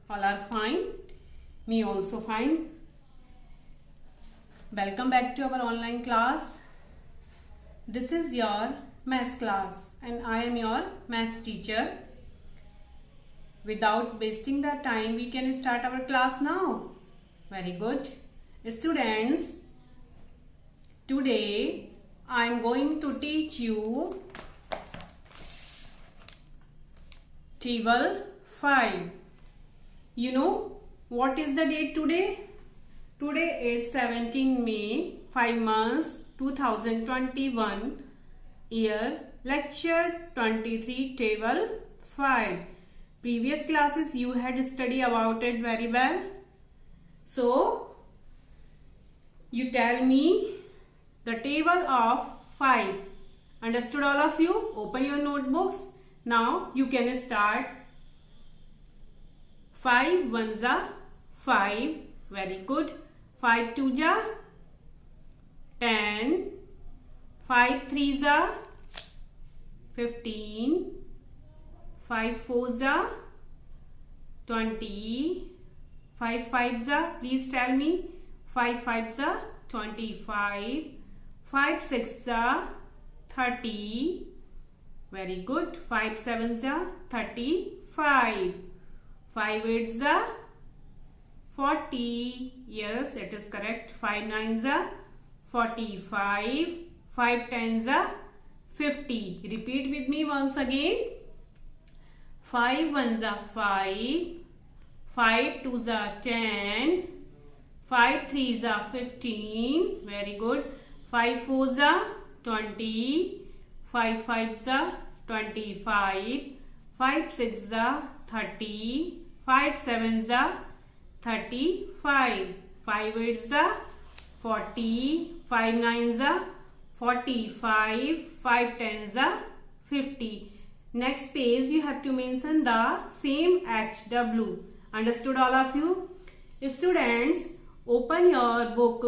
All are fine? Me also fine. Welcome back to our online class. This is your maths class and I am your maths teacher. Without wasting the time, we can start our class now. Very good. Students, today I am going to teach you table 5. You know what is the date today? Today is 17 May, 5 months, 2021, year, lecture 23, table 5. Previous classes you had studied about it very well. So, you tell me the table of 5. Understood all of you? Open your notebooks. Now you can start. 5 ones are 5. Very good. 5 twos are 10. 5 threes are 15. 5 fours are 20. 5 fives are, please tell me. 5 fives are 25. 5 sixes are 30. Very good. 5 sevens are 35. 5 eights are 40. Yes, it is correct. 5 nines are 45. 5 tens are 50. Repeat with me once again. 5 ones are 5. 5 twos are 10. 5 threes are 15. Very good. 5 fours are 20. 5 fives are 25. 5 sixes are 30. 5 sevens are 35. 5 eights are 40. 5 nines are 45. 5 tens are 50. Next page you have to mention the same HW. Understood all of you? Students, open your book.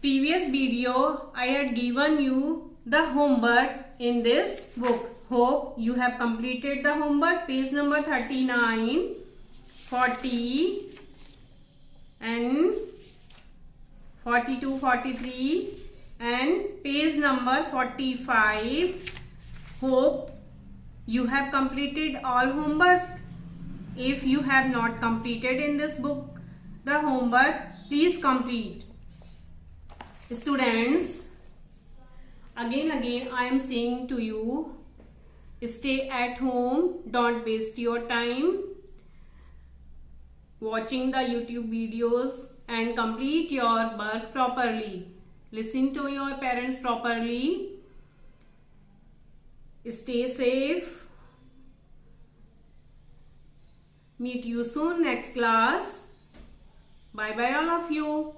Previous video I had given you the homework in this book. Hope you have completed the homework. Page number 39, 40 and 42, 43 and page number 45. Hope you have completed all homework. If you have not completed in this book the homework, please complete. Students, again I am saying to you, stay at home, don't waste your time watching the YouTube videos and complete your work properly. Listen to your parents properly. Stay safe. Meet you soon next class. Bye bye all of you.